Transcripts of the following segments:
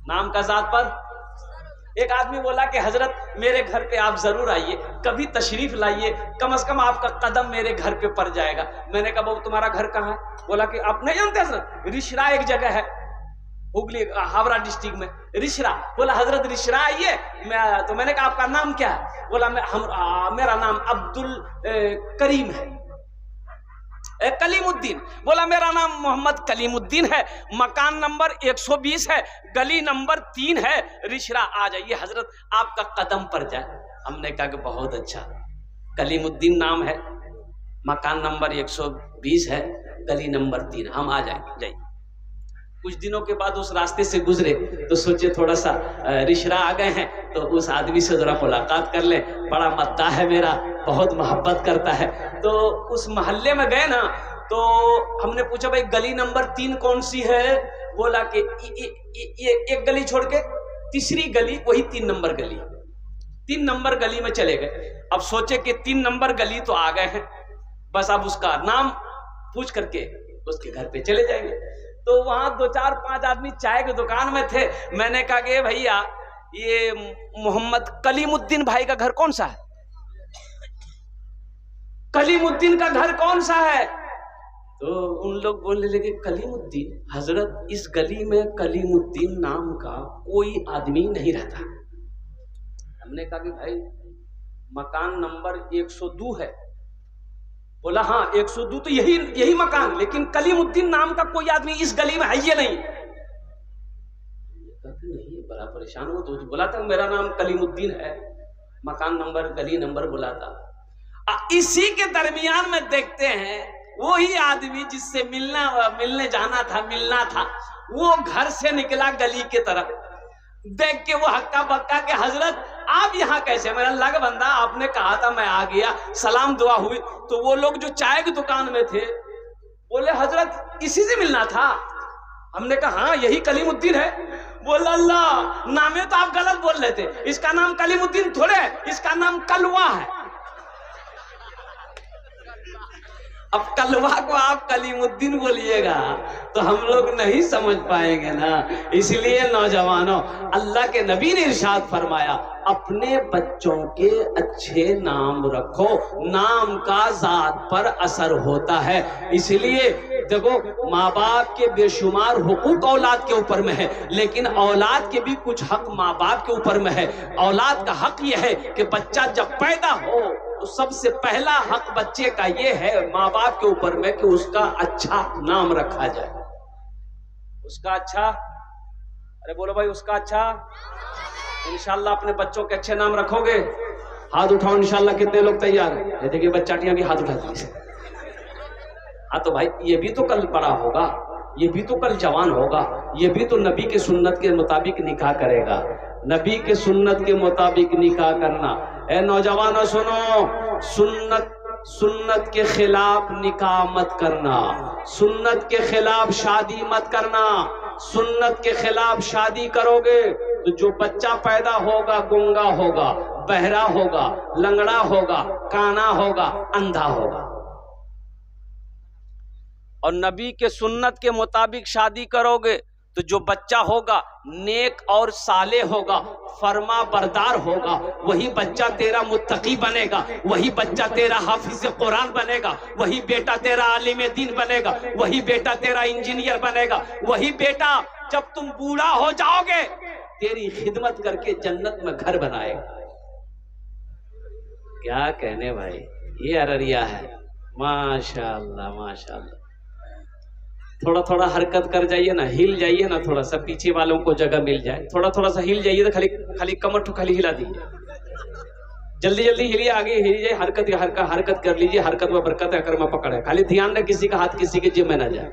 नाम का जात पर। एक आदमी बोला कि हजरत मेरे घर पे आप जरूर आइए, कभी तशरीफ लाइए, कम से कम आपका कदम मेरे घर पे पड़ जाएगा। मैंने कहा बाबू तुम्हारा घर कहाँ है? बोला कि आप नहीं जानते हजरत, रिश्रा एक जगह है हुगली हावड़ा डिस्ट्रिक्ट में, रिश्रा। बोला हजरत रिश्रा आइए। तो मैंने कहा आपका नाम क्या है? बोला मेरा नाम अब्दुल करीम है, कलीमुद्दीन। बोला मेरा नाम मोहम्मद कलीमुद्दीन है, मकान नंबर 120 है, गली नंबर 3 है, रिश्रा आ जाइए हजरत आपका कदम पर जाए। हमने कहा कि बहुत अच्छा, कलीमुद्दीन नाम है, मकान नंबर 120 है, गली नंबर 3, हम आ जाएंगे, जाइए। कुछ दिनों के बाद उस रास्ते से गुजरे तो सोचे थोड़ा सा रिश्रा आ गए हैं तो उस आदमी से जरा मुलाकात कर ले, बड़ा मद्दाह है मेरा, बहुत मोहब्बत करता है। तो उस मोहल्ले में गए ना, तो हमने पूछा भाई गली नंबर 3 कौन सी है? बोला कि ये एक गली छोड़ के तीसरी गली, वही 3 नंबर गली। 3 नंबर गली में चले गए। अब सोचे कि 3 नंबर गली तो आ गए हैं, बस अब उसका नाम पूछ करके उसके घर पे चले जाएंगे। तो वहां 2 4 5 आदमी चाय की दुकान में थे। मैंने कहा कि भैया ये मोहम्मद कलीमुद्दीन भाई का घर कौन सा है? कलीमुद्दीन का घर कौन सा है? तो उन लोग बोलने लगे कलीमुद्दीन, हजरत इस गली में कलीमुद्दीन नाम का कोई आदमी नहीं रहता। हमने कहा कि भाई मकान नंबर 102 है। बोला हाँ 102 तो यही मकान, लेकिन कलीमुद्दीन नाम का कोई आदमी इस गली में है ये नहीं। नहीं, बड़ा परेशान हुआ। तो बोला था मेरा नाम कलीमुद्दीन है, मकान नंबर गली नंबर बोला था। इसी के दरमियान में देखते हैं वही आदमी जिससे मिलने जाना था, वो घर से निकला गली के तरफ। देख के वो हक्का बक्का के हजरत आप यहाँ कैसे? मेरा लग बंदा, आपने कहा था मैं आ गया, सलाम दुआ हुई। तो वो लोग जो चाय की दुकान में थे बोले हजरत इसी से मिलना था। हमने कहा हाँ यही कलीमुद्दीन है। बोला अल्लाह, नामे तो आप गलत बोल रहे थे, इसका नाम कलीमुद्दीन थोड़े है, इसका नाम कलवा है। अब कलवा को आप कलीमुद्दीन बोलिएगा तो हम लोग नहीं समझ पाएंगे ना। इसलिए नौजवानों, अल्लाह के नबी ने इरशाद फरमाया अपने बच्चों के अच्छे नाम रखो, नाम का जात पर असर होता है। इसलिए देखो माँ बाप के बेशुमार हुकूक औलाद के ऊपर में है, लेकिन औलाद के भी कुछ हक माँ बाप के ऊपर में है। औलाद का हक यह है कि बच्चा जब पैदा हो तो सबसे पहला हक बच्चे का ये है माँ बाप के ऊपर में कि उसका अच्छा नाम रखा जाए। उसका अच्छा, अरे बोलो भाई उसका अच्छा। इंशाल्लाह अपने बच्चों के अच्छे नाम रखोगे? हाथ उठाओ इंशाल्लाह। कितने लोग तैयार हैं? ये देखिए बच्चाटियां भी हाथ उठाती हैं। हाँ तो भाई ये भी तो कल बड़ा होगा, ये भी तो कल जवान होगा, ये भी तो नबी के सुन्नत के मुताबिक निकाह करेगा। नबी के सुन्नत के मुताबिक निकाह करना। ए नौजवानों सुनो, सुन्नत के खिलाफ निकाह मत करना, सुन्नत के खिलाफ शादी मत करना। सुन्नत के खिलाफ शादी करोगे तो जो बच्चा पैदा होगा गूंगा होगा, बहरा होगा, लंगड़ा होगा, काना होगा, अंधा होगा। और नबी के सुन्नत के मुताबिक शादी करोगे तो जो बच्चा होगा नेक और साले होगा, फरमा बरदार होगा, वही बच्चा तेरा मुत्तकी बनेगा, वही बच्चा तेरा हाफिज कुरान बनेगा, वही बेटा तेरा आलिम दीन बनेगा, वही बेटा तेरा इंजीनियर बनेगा, वही बेटा जब तुम बूढ़ा हो जाओगे तेरी खिदमत करके जन्नत में घर बनाएगा। क्या कहने भाई, ये अररिया है। माशाअल्लाह माशाअल्लाह। थोड़ा थोड़ा हरकत कर जाइए ना, हिल जाइए ना, थोड़ा सा पीछे वालों को जगह मिल जाए। थोड़ा थोड़ा सा हिल जाइए तो खाली खाली कमर ठो खाली हिला दीजिए, जल्दी जल्दी हिलिए, आगे हिलिए, हरकत कर लीजिए। हरकत में बरकत है, कर्मा पकड़ है। खाली ध्यान रहे किसी का हाथ किसी के जेब में ना जाए।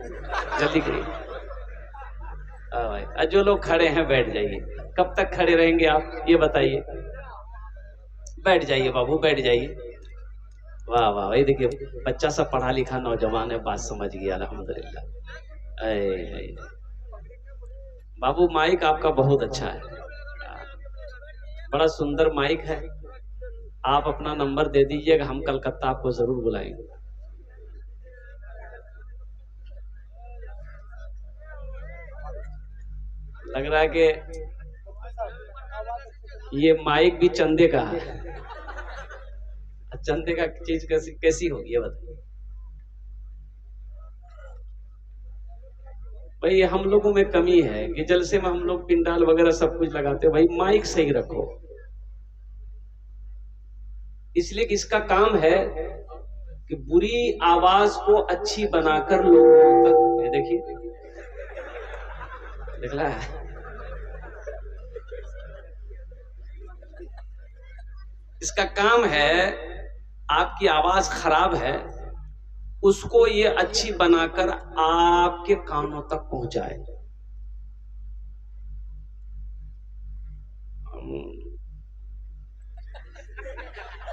जल्दी करिए। भाई जो लोग खड़े हैं बैठ जाइए। कब तक खड़े रहेंगे आप ये बताइए? बैठ जाइए बाबू, बैठ जाइए। वाह वाह, ये देखिए बच्चा सब पढ़ा लिखा नौजवान है, बात समझ गया अल्हम्दुलिल्लाह। बाबू माइक आपका बहुत अच्छा है, बड़ा सुंदर माइक है। आप अपना नंबर दे दीजिएगा, हम कलकत्ता आपको जरूर बुलाएंगे। लग रहा है कि ये माइक भी चंदे का है। चंदे का चीज कैसी कैसी होगी ये बताइए भाई। हम लोगों में कमी है कि जलसे में हम लोग पिंडाल वगैरह सब कुछ लगाते हैं, भाई माइक सही रखो। इसलिए कि इसका काम है कि बुरी आवाज को अच्छी बनाकर लोगों तक, देखिए देख रहा है, इसका काम है आपकी आवाज खराब है उसको ये अच्छी बनाकर आपके कानों तक पहुंचाए।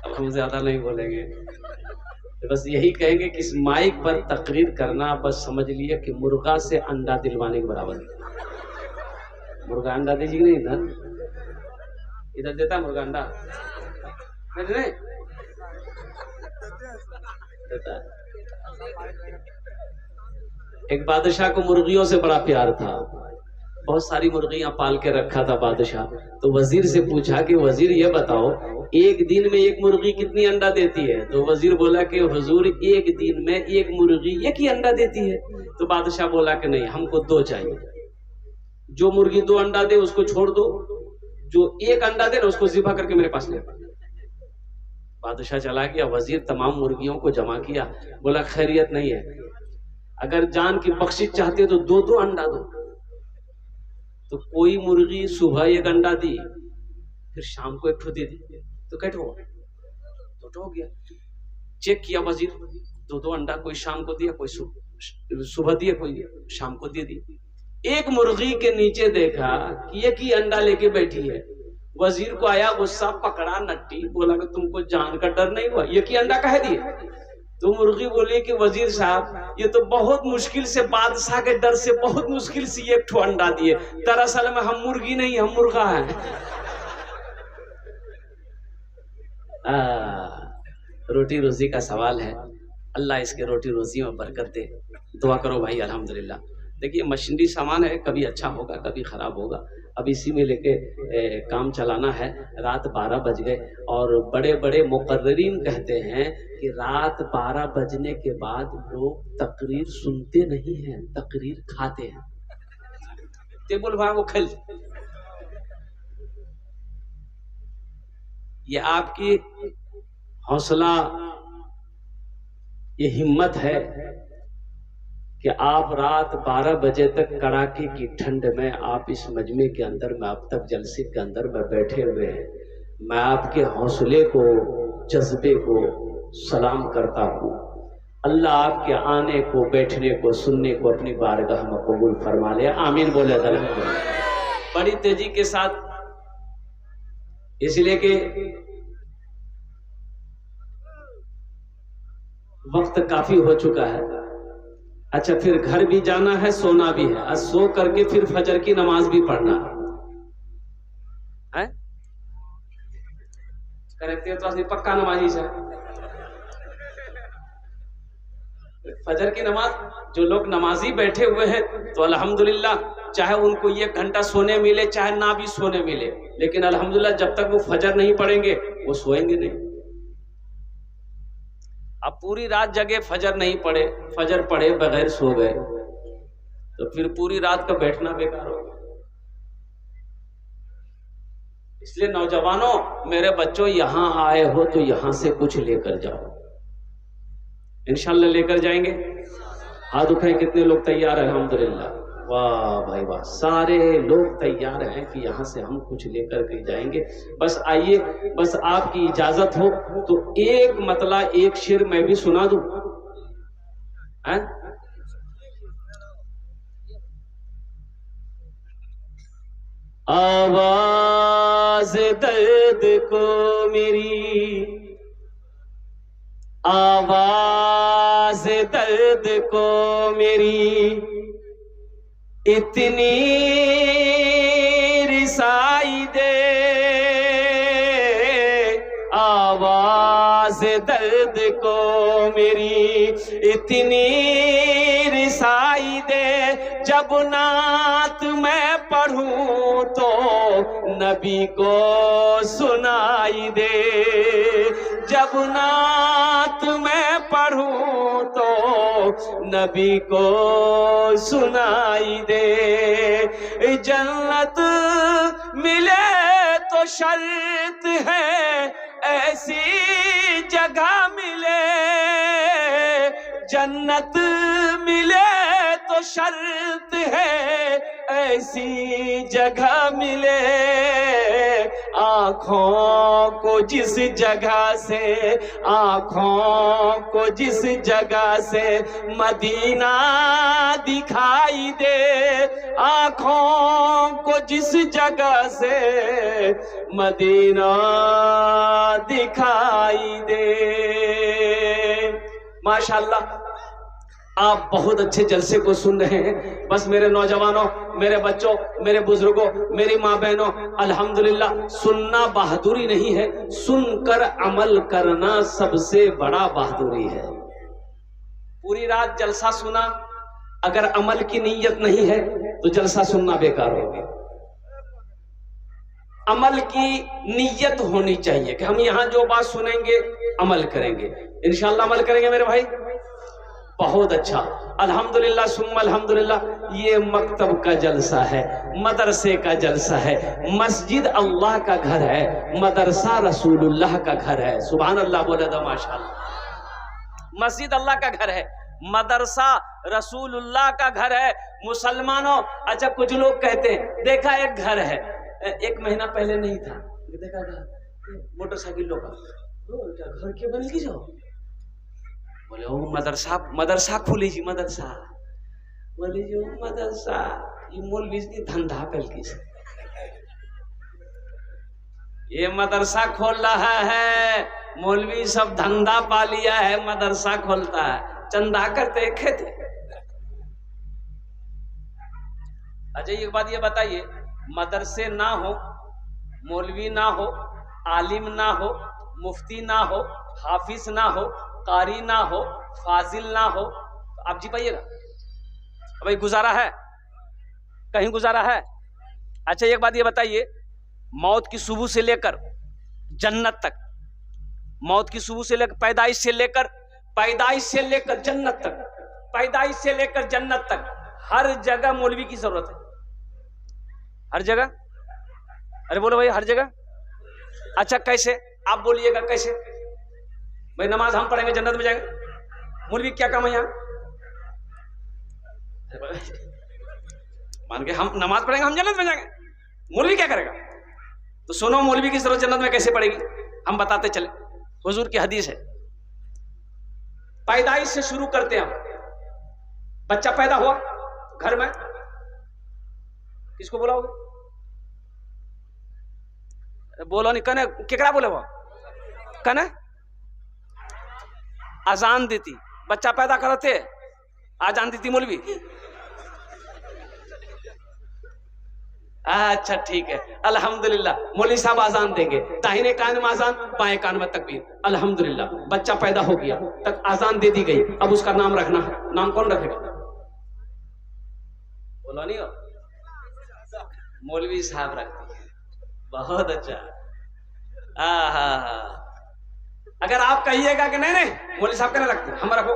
अब हम ज्यादा नहीं बोलेंगे, बस यही कहेंगे कि इस माइक पर तकरीर करना बस समझ लिए कि मुर्गा से अंडा दिलवाने के बराबर है। मुर्गा अंडा दीजिए नहीं, इधर देता मुर्गा अंडा नहीं देता। एक बादशाह को मुर्गियों से बड़ा प्यार था, बहुत सारी मुर्गियां पाल के रखा था बादशाह। तो वजीर से पूछा कि वजीर ये बताओ एक दिन में एक मुर्गी कितनी अंडा देती है? तो वजीर बोला कि हुजूर एक दिन में एक मुर्गी एक ही अंडा देती है। तो बादशाह बोला कि नहीं, हमको दो चाहिए। जो मुर्गी 2 अंडा दे उसको छोड़ दो, जो 1 अंडा दे ना उसको ज़िबा करके मेरे पास ले। बादशाह चला गया, वजीर तमाम मुर्गियों को जमा किया, बोला खैरियत नहीं है, अगर जान की बख्शिश चाहते हो तो 2-2 अंडा दो। तो कोई मुर्गी सुबह 1 अंडा दी, फिर शाम को 1 दे दी, तो कैसे हुआ? 2 हो गया। चेक किया वजीर, 2-2 अंडा, कोई शाम को दिया, कोई सुबह दिया, कोई शाम को दे दी। एक मुर्गी के नीचे देखा कि एक ही अंडा लेके बैठी है। वजीर को आया गुस्सा, पकड़ा नट्टी, बोला कि तुमको जान का डर नहीं हुआ, एक ही अंडा कह दिए? तो मुर्गी बोली कि वजीर साहब ये तो बहुत मुश्किल से, बादशाह के डर से बहुत मुश्किल से 1 अंडा दिए, दरअसल में हम मुर्गी नहीं हम मुर्गा हैं। रोटी रोजी का सवाल है, अल्लाह इसके रोटी रोजी में बरकत दे। दुआ करो भाई अल्हम्दुलिल्लाह। देखिए मशीनरी सामान है, कभी अच्छा होगा कभी खराब होगा, अब इसी में लेके काम चलाना है। रात 12 बज गए और बड़े बड़े मुकर्रिरीन कहते हैं कि रात 12 बजने के बाद लोग तकरीर सुनते नहीं हैं, तकरीर खाते हैं। टेबल भाग वो खल, ये आपकी हौसला, ये हिम्मत है कि आप रात 12 बजे तक कड़ाके की ठंड में आप इस मजमे के अंदर में अब तक जलसे के अंदर में बैठे हुए हैं। मैं आपके हौसले को, जज्बे को सलाम करता हूँ। अल्लाह आपके आने को, बैठने को, सुनने को अपनी बारगाह में कबूल फरमा ले, आमीन बोले। बड़ी तेजी के साथ, इसलिए कि वक्त काफी हो चुका है। अच्छा, फिर घर भी जाना है, सोना भी है, और सो करके फिर फजर की नमाज भी पढ़ना है। करते तो पक्का नमाजी से फजर की नमाज, जो लोग नमाजी बैठे हुए हैं तो अल्हम्दुलिल्लाह, चाहे उनको 1 घंटा सोने मिले चाहे ना भी सोने मिले, लेकिन अल्हम्दुलिल्लाह जब तक वो फजर नहीं पढ़ेंगे वो सोएंगे नहीं। अब पूरी रात जगे फजर नहीं पढ़े, फजर पढ़े बगैर सो गए, तो फिर पूरी रात का बैठना बेकार हो। इसलिए नौजवानों, मेरे बच्चों, यहां आए हो तो यहां से कुछ लेकर जाओ, इंशाल्लाह लेकर जाएंगे। हाथ उठाए, कितने लोग तैयार हैं? अल्हम्दुलिल्लाह, वाह भाई वाह, सारे लोग तैयार हैं कि यहाँ से हम कुछ लेकर के जाएंगे। बस आइए, बस आपकी इजाजत हो तो एक मतला, एक शेर मैं भी सुना दूं। आवाज दर्द को मेरी, आवाज दर्द को मेरी इतनी रिसाई दे, आवाज दर्द को मेरी इतनी रिसाई दे, जब नात मैं पढ़ूं तो नबी को सुनाई दे, जब नात मैं पढ़ूं तो नबी को सुनाई दे। जन्नत मिले तो शर्त है ऐसी जगह मिले, जन्नत मिले तो शर्त है ऐसी जगह मिले। आँखों को जिस जगह से, आँखों को जिस जगह से मदीना दिखाई दे, आँखों को जिस जगह से मदीना दिखाई दे। माशाअल्लाह, आप बहुत अच्छे जलसे को सुन रहे हैं। बस मेरे नौजवानों, मेरे बच्चों, मेरे बुजुर्गों, मेरी माँ बहनों, अल्हम्दुलिल्लाह, सुनना बहादुरी नहीं है, सुनकर अमल करना सबसे बड़ा बहादुरी है। पूरी रात जलसा सुना, अगर अमल की नीयत नहीं है तो जलसा सुनना बेकार हो गया। अमल की नीयत होनी चाहिए कि हम यहां जो बात सुनेंगे अमल करेंगे, इंशाअल्लाह अमल करेंगे मेरे भाई। बहुत अच्छा, अल्हम्दुलिल्लाह सुम्मा अल्हम्दुलिल्लाह। ये मकतब का जलसा है, मदरसे का जलसा है, मस्जिद अल्लाह का घर है, मदरसा रसूलुल्लाह का घर है। सुभान अल्लाह बोले तो माशाअल्लाह। मस्जिद अल्लाह का घर है, मदरसा रसूलुल्लाह का घर है। मुसलमानों, अच्छा कुछ लोग कहते हैं देखा एक घर है, एक महीना पहले नहीं था, देखा घर मोटरसाइकिल लोग का घर के बन की जाओ, बोले ओ मदरसा, मदरसा खुली जी मदरसा, बोले जो मदरसा ये मौलवी की धंधा कल की से, ये मदरसा खोल रहा है, मौलवी सब धंधा पा लिया है, मदरसा खोलता है, चंदा करते खेते। अच्छा एक बात ये बताइए, मदरसे ना हो, मौलवी ना हो, आलिम ना हो, मुफ्ती ना हो, हाफिज ना हो, कारी ना हो, फाजिल ना हो, तो आप जी पाइएगा? भाई गुजारा है? कहीं गुजारा है? अच्छा एक बात ये बताइए, मौत की सुबह से लेकर जन्नत तक, मौत की सुबह से लेकर पैदाइश से लेकर जन्नत तक, पैदाइश से लेकर जन्नत तक हर जगह मौलवी की जरूरत है, हर जगह। अरे बोलो भाई हर जगह। अच्छा कैसे? आप बोलिएगा कैसे? भाई नमाज हम पढ़ेंगे जन्नत में जाएंगे, मौलवी क्या काम है यहाँ? मान के हम नमाज पढ़ेंगे हम जन्नत में जाएंगे, मौलवी क्या करेगा? तो सुनो, मौलवी की जरूरत जन्नत में कैसे पड़ेगी, हम बताते चले। हुजूर की हदीस है, पैदाइश से शुरू करते हैं हम। बच्चा पैदा हुआ घर में, किसको बुलाओगे? बोलो नहीं, कने केकरा बोले वो कने? अजान देती, बच्चा पैदा करते अजान देती मौलवी। अच्छा ठीक है, अल्हम्दुलिल्लाह, मौलवी साहब आजान देंगे, दाहिने कान में आजान, बाएं कान में तकबीर, अल्हम्दुलिल्लाह। बच्चा पैदा हो गया, तक आजान दे दी गई, अब उसका नाम रखना है, नाम कौन रखेगा? बोलो नहीं हो, मौलवी साहब रखती है। बहुत अच्छा। अगर आप कहिएगा कि नहीं नहीं मौलवी साहब कहने लगते, हम रखो,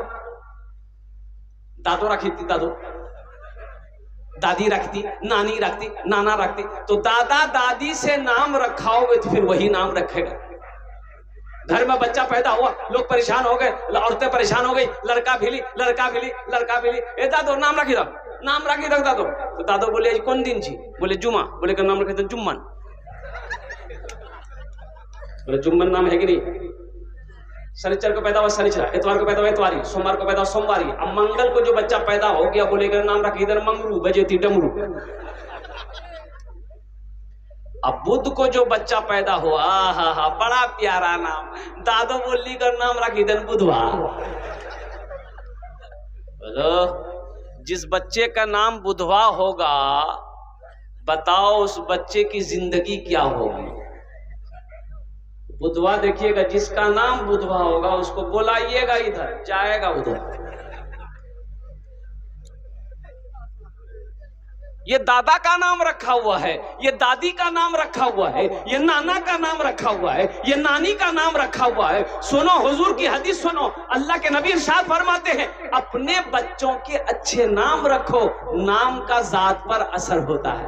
दादो रखी थी, दादो दादी रखती, नानी रखती, नाना रखती, तो दादा दादी से नाम रखाओगे तो फिर वही नाम रखेगा। घर में बच्चा पैदा हुआ, लोग परेशान हो गए, औरतें परेशान हो गई, लड़का भिली, लड़का भिली, लड़का भिली, ए दादो नाम रखी दो, नाम रखी दो दादो। तो दादो बोले आज कौन दिन जी? बोले जुम्मा। बोले का नाम रखे तो जुम्मन। बोले जुम्मन नाम है कि नहीं? शनिचर को पैदा हुआ शनिचर, इतवार को पैदा हुआ इतवारी, सोमवार को पैदा हुआ सोमवारी। अब मंगल को जो बच्चा पैदा हो गया बोलेगा नाम रखी इधर मंगरू, बजेती डमरू। अब बुध को जो बच्चा पैदा हुआ, हा बड़ा प्यारा नाम, दादो बोली का नाम रखी इधर बुधवा। बोलो जिस बच्चे का नाम बुधवा होगा, बताओ उस बच्चे की जिंदगी क्या होगी? बुधवा देखिएगा, जिसका नाम बुधवा होगा उसको बुलाइएगा, इधर जाएगा उधर। ये दादा का नाम रखा हुआ है, ये दादी का नाम रखा हुआ है, ये नाना का नाम रखा हुआ है, ये नानी का नाम रखा हुआ है। सुनो हुजूर की हदीस सुनो, अल्लाह के नबी इरशाद फरमाते हैं अपने बच्चों के अच्छे नाम रखो, नाम का जात पर असर होता है।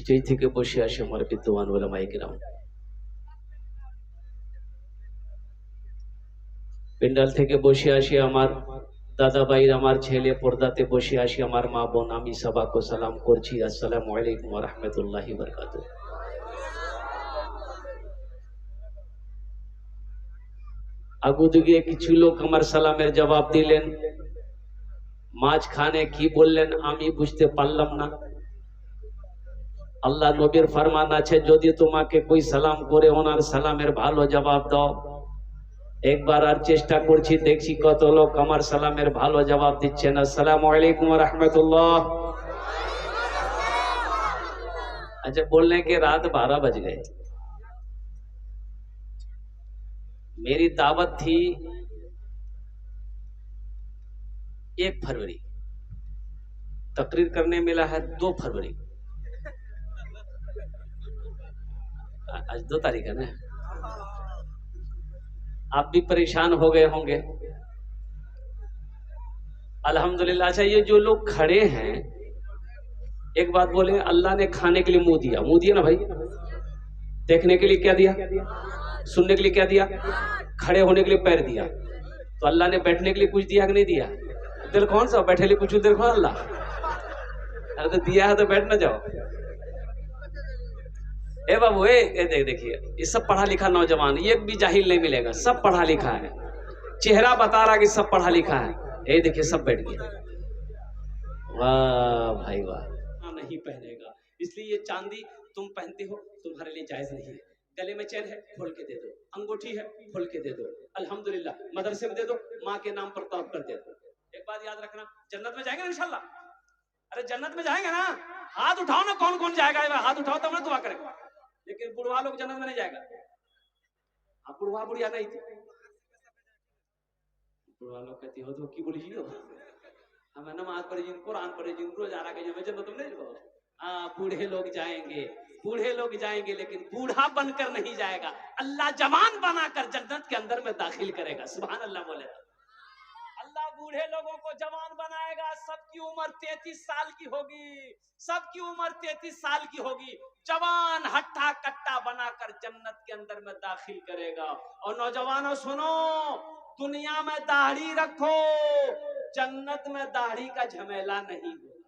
স্টেজ থেকে বসে আসে আমার বিদ্যমান ওলামায়ে কিরাম, পেন্ডাল থেকে বসে আসি আমার দাদা ভাই, আমার ছেলে, পর্দাতে বসে আসি আমার মা বোন, আমি সবাইকে সালাম করছি, আসসালামু আলাইকুম ওয়া রাহমাতুল্লাহি ওয়া বারাকাতুহু। আগুদিকে কিছু লোক আমার সালামের জবাব দিলেন, মাঝখানে কি বললেন আমি বুঝতে পারলাম না। আল্লাহ নবীর ফরমান আছে যদি তোমাকে কই সালাম করে ওনার সালামের ভালো জবাব দাও। একবার আর চেষ্টা করছি, দেখছি কত লোক আমার সালামের ভালো জবাব দিচ্ছেন। আসসালামু আলাইকুম ওয়া রাহমাতুল্লাহ। अच्छा बोलने के रात 12 बज गए। मेरी दावत थी 1 फरवरी, तकरीर करने मिला है 2 फरवरी। आज 2 तारीख है ना। आप भी परेशान हो गए होंगे। अल्हम्दुलिल्लाह। अच्छा ये जो लोग खड़े हैं, एक बात बोले, अल्लाह ने खाने के लिए मुंह दिया, मुंह दिया ना भाई, देखने के लिए क्या दिया, सुनने के लिए क्या दिया, खड़े होने के लिए पैर दिया। तो अल्लाह ने बैठने के लिए कुछ दिया कि नहीं दिया? दिल कौन सा बैठे लिए कुछ दिल कौन? अल्लाह। अरे तो दिया है तो बैठ ना जाओ। ए बाबू ए देखिए, ये सब पढ़ा लिखा नौजवान, ये भी जाहिल नहीं मिलेगा, सब पढ़ा लिखा है, चेहरा बता रहा कि सब पढ़ा लिखा है। ये देखिए सब बैठ गए। वाह भाई वाह। नहीं पहनेगा, इसलिए ये चांदी तुम पहनते हो तुम्हारे लिए जायज नहीं है। गले में चैन है खोल के दे दो, अंगूठी है खोल के दे दो, अल्हम्दुलिल्लाह। मदरसे में दे दो, माँ के नाम पर तौब कर दे दो। एक बात याद रखना, जन्नत में जाएंगे ना इंशाल्लाह। अरे जन्नत में जाएंगे ना, हाथ उठाओ ना, कौन कौन जाएगा? हाथ उठाओ तब ना दुआ करेंगे। लेकिन बुढ़वा लोग जन्नत में नहीं जाएगा। आप बुढ़वा बुढ़िया नहीं थी, बुढ़वा लोग कहती हो तो की बोली हो, हमें नमाज पढ़े जिन, कुरान पढ़े जिन, रोजा रखे जिन, जन्नत में नहीं जाओ। बूढ़े लोग जाएंगे, बूढ़े लोग जाएंगे, लेकिन बूढ़ा बनकर नहीं जाएगा। अल्लाह जवान बनाकर जन्नत के अंदर में दाखिल करेगा। सुभान अल्लाह बोले। अल्लाह बूढ़े लोगों को जवान बनाएगा। सबकी उम्र 33 साल की होगी, सबकी उम्र 33 साल की होगी। जवान हट्टा कट्टा बनाकर जन्नत के अंदर में दाखिल करेगा। और नौजवानों सुनो, दुनिया में दाढ़ी रखो, जन्नत में दाढ़ी का झमेला नहीं होगा।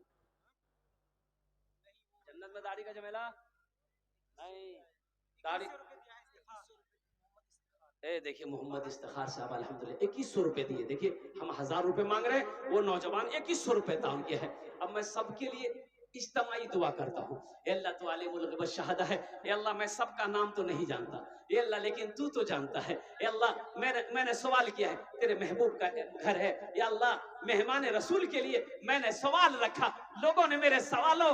जन्नत में दाढ़ी का झमेला नहीं। दाढ़ी देखिए मोहम्मद इफ्तिखार साहब अल्हम्दुलिल्लाह 2100 रुपए दिए। देखिए हम 1000 रुपए मांग रहे हैं, वो नौजवान 2100 रुपए दान किया है। अब मैं सबके लिए इज्तिमाई दुआ करता हूँ। अल्लाह तो आलिमुल ग़ैब शहादा है। अल्लाह मैं सबका नाम तो नहीं जानता अल्लाह, लेकिन तू तो जानता है। अल्लाह मैंने सवाल किया है, तेरे महबूब का घर है अल्लाह, मेहमान रसूल के लिए मैंने सवाल रखा। लोगों ने मेरे सवालों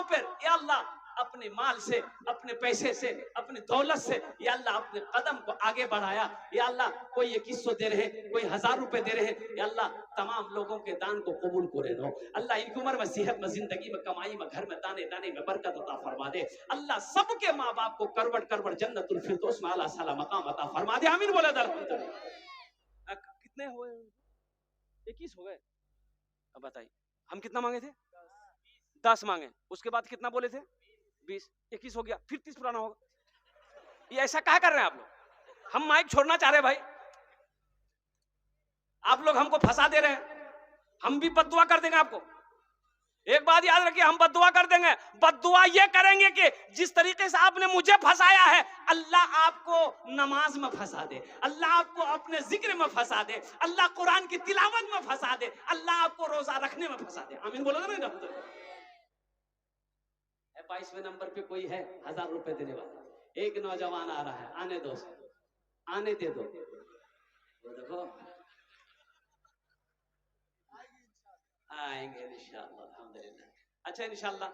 पर अल्लाह अपने माल से, अपने पैसे से, अपनी दौलत से या अल्लाह अपने कदम को आगे बढ़ाया। या अल्लाह कोई 2100 दे रहे हैं, कोई 1000 रुपए दे रहे हैं। या अल्लाह तमाम लोगों के दान को कबूल करे लो। अल्लाह इनकी उम्र में, सेहत में, जिंदगी में, कमाई में, घर में, दाने दाने में बरकत अता फरमा दे। अल्लाह सबके माँ बाप को करवट करवट जन्नतुल फिरदौस में आला साला मकाम अता फरमा दे। आमीन बोले। कितने हुए? 21 हो गए। अब बताइए हम कितना मांगे थे? 10 मांगे, उसके बाद कितना बोले थे? 20, 21 हो गया, फिर 30 पुराना होगा। ये ऐसा क्या कर रहे हैं आप लोग? हम माइक छोड़ना चाह रहे हैं भाई, आप लोग हमको फंसा दे रहे हैं। हम भी बद्दुआ कर देंगे आपको। एक बात याद रखिए, हम बद्दुआ कर देंगे। बद्दुआ ये करेंगे कि जिस तरीके से आपने मुझे फंसाया है, अल्लाह आपको नमाज में फंसा दे, अल्लाह आपको अपने जिक्र में फंसा दे, अल्लाह कुरान की तिलावत में फंसा दे, अल्लाह आपको रोजा रखने में फंसा दे। आमीन बोलोगे ना? 22वें नंबर पे कोई है 1000 रुपए देने वाला? एक नौजवान आ रहा है, आने दो, आने दे दो। देखो आएंगे इंशाअल्लाह, अल्हम्दुलिल्लाह। अच्छा इंशाअल्लाह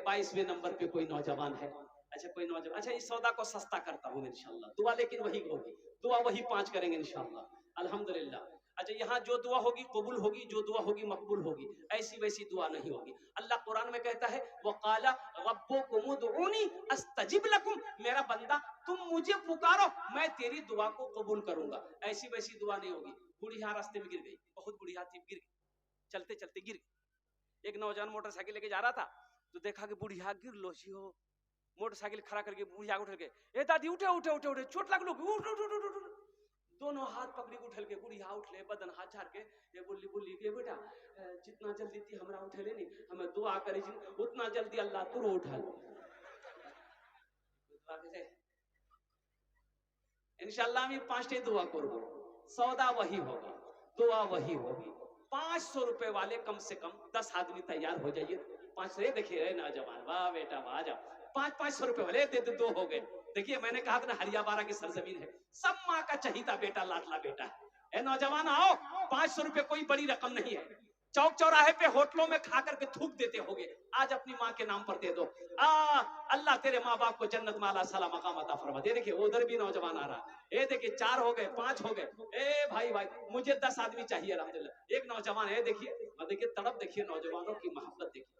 22वें नंबर पे कोई नौजवान है? अच्छा कोई नौजवान, अच्छा इस सौदा को सस्ता करता हूँ इंशाअल्लाह। दुआ लेकिन वही होगी, दुआ वही 5 करेंगे इंशाअल्लाह, अल्हम्दुलिल्लाह। अच्छा यहाँ जो दुआ होगी कबूल होगी, जो दुआ होगी मकबूल होगी, ऐसी वैसी दुआ नहीं होगी। अल्लाह कुरान में कहता है वक़ाला रब्बुकुम उदऊनी अस्तजिब लकुम, मेरा बंदा तुम मुझे पुकारो मैं तेरी दुआ को कबूल करूंगा। ऐसी वैसी दुआ नहीं होगी। बुढ़िया रास्ते में गिर गई, बहुत बुढ़िया थी, गिर गई, चलते चलते गिर गई। एक नौजवान मोटरसाइकिल लेके जा रहा था तो देखा कि बुढ़िया गिर लो जी हो, मोटरसाइकिल खड़ा करके बुढ़िया उठल के, ए दादी उठे उठे उठे उठे, चोट लग लो, उठ उठ उठ उठ उठ। दोनों हाथ पकड़ी उठल के, बुढ़िया उठले, बदन हाथ झाड़ के ये बोली बोली के बेटा जितना जल्दी थी हमरा उठले नहीं, हमें दुआ करी जी उतना जल्दी अल्लाह तू उठल। इंशाअल्लाह हम 5 दुआ करबो, सौदा वही होगा, दुआ वही होगी। 500 रुपए वाले कम से कम 10 आदमी तैयार हो जाइए। 500 देखिए नौजवान, वाह बेटा वाह, जाओ 500 रुपए वाले दे दो, 2 हो गए। देखिए मैंने कहा था ना हरियाबारा की सरजमीन है, सब माँ का चहीता बेटा लाडला बेटा है। नौजवान आओ, 500 रुपए कोई बड़ी रकम नहीं है। चौक चौराहे पे होटलों में खा करके थूक देते होगे, आज अपनी माँ के नाम पर दे दो। अल्लाह तेरे माँ बाप को जन्नत में आला साला मकाम अता फरमा दे। देखिए उधर भी नौजवान आ रहा है, देखिए 4 हो गए, 5 हो गए। ए भाई भाई मुझे 10 आदमी चाहिए अल्हम्दुलिल्लाह। एक नौजवान है, देखिए देखिए तड़प, देखिए नौजवानों की मोहब्बत देखिए।